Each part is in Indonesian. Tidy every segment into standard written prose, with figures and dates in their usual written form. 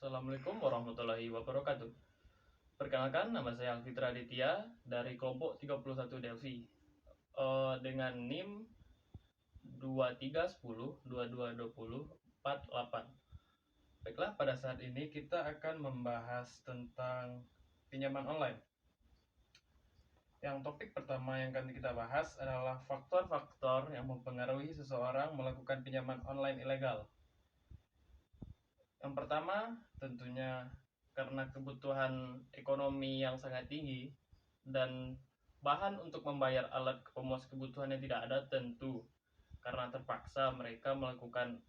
Assalamualaikum warahmatullahi wabarakatuh. Perkenalkan, nama saya Alfitra Aditya dari kelompok 31 Delphi, dengan NIM 2310 2220 48. Baiklah, pada saat ini kita akan membahas tentang pinjaman online. Yang topik pertama yang akan kita bahas adalah faktor-faktor yang mempengaruhi seseorang melakukan pinjaman online ilegal. Yang pertama, tentunya karena kebutuhan ekonomi yang sangat tinggi dan bahan untuk membayar alat pemuas kebutuhan yang tidak ada, tentu karena terpaksa mereka melakukan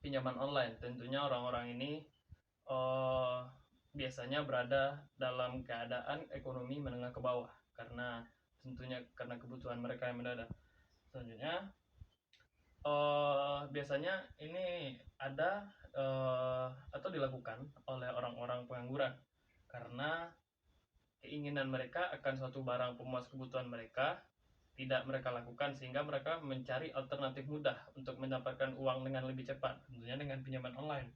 pinjaman online. Tentunya orang-orang ini biasanya berada dalam keadaan ekonomi menengah ke bawah, karena tentunya karena kebutuhan mereka yang mendadak. Selanjutnya, biasanya ini ada atau dilakukan oleh orang-orang pengangguran karena keinginan mereka akan suatu barang pemuas kebutuhan mereka tidak mereka lakukan, sehingga mereka mencari alternatif mudah untuk mendapatkan uang dengan lebih cepat, tentunya dengan pinjaman online,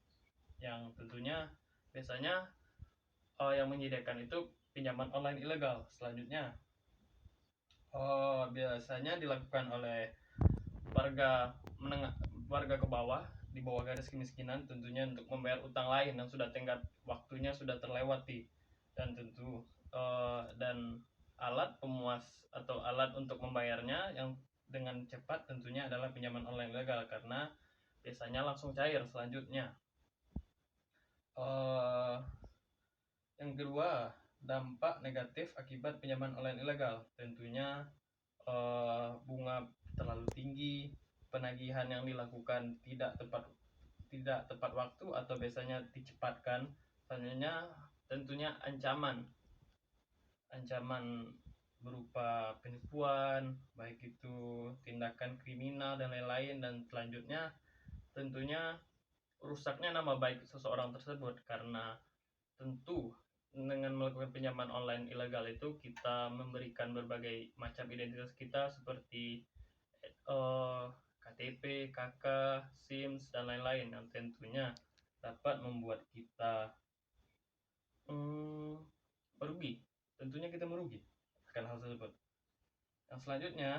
yang tentunya biasanya yang menyediakan itu pinjaman online ilegal. Selanjutnya, biasanya dilakukan oleh warga ke bawah, di bawah garis kemiskinan, tentunya untuk membayar utang lain yang sudah tenggat waktunya sudah terlewati. Dan tentu dan alat pemuas atau alat untuk membayarnya yang dengan cepat tentunya adalah pinjaman online legal, karena biasanya langsung cair. Selanjutnya, yang kedua, dampak negatif akibat pinjaman online ilegal, tentunya bunga terlalu tinggi, penagihan yang dilakukan tidak tepat waktu atau biasanya dicepatkan. Selanjutnya, tentunya ancaman berupa penipuan, baik itu tindakan kriminal dan lain-lain. Dan selanjutnya, tentunya rusaknya nama baik seseorang tersebut, karena tentu dengan melakukan pinjaman online ilegal itu kita memberikan berbagai macam identitas kita seperti KTP, KK, SIM, dan lain-lain, yang tentunya dapat membuat kita merugi. Tentunya kita merugi akan hal tersebut. Yang selanjutnya,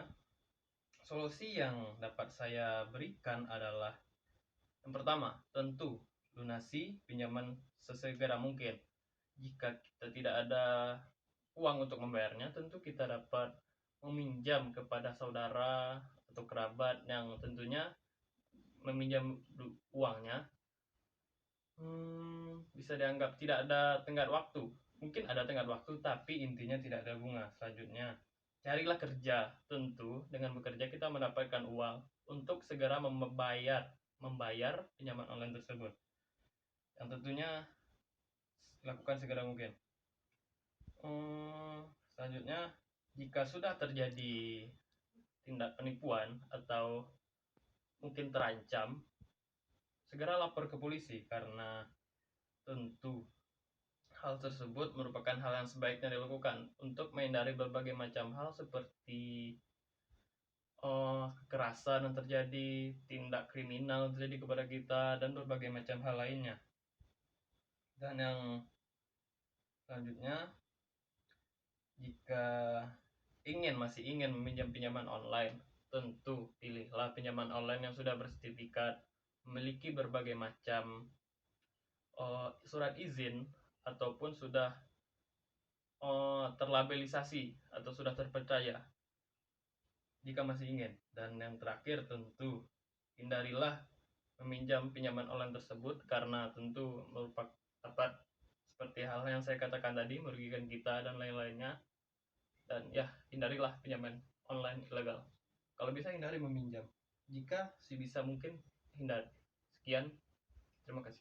solusi yang dapat saya berikan adalah yang pertama, tentu lunasi pinjaman sesegera mungkin. Jika kita tidak ada uang untuk membayarnya, tentu kita dapat meminjam kepada saudara atau kerabat yang tentunya meminjam uangnya bisa dianggap tidak ada tenggat waktu. Mungkin ada tenggat waktu, tapi intinya tidak ada bunga. Selanjutnya, carilah kerja. Tentu dengan bekerja kita mendapatkan uang untuk segera membayar pinjaman online tersebut, yang tentunya lakukan segera mungkin. Selanjutnya, jika sudah terjadi tindak penipuan atau mungkin terancam, segera lapor ke polisi, karena tentu hal tersebut merupakan hal yang sebaiknya dilakukan untuk menghindari berbagai macam hal seperti kekerasan yang terjadi, tindak kriminal yang terjadi kepada kita, dan berbagai macam hal lainnya. Dan yang selanjutnya, jika masih ingin meminjam pinjaman online, tentu pilihlah pinjaman online yang sudah bersertifikat, memiliki berbagai macam surat izin, ataupun sudah terlabelisasi atau sudah terpercaya jika masih ingin. Dan yang terakhir, tentu hindarilah meminjam pinjaman online tersebut, karena tentu merupakan dapat seperti hal yang saya katakan tadi, merugikan kita dan lain-lainnya. Dan ya, hindarilah pinjaman online ilegal. Kalau bisa hindari meminjam, jika bisa mungkin hindari. Sekian, terima kasih.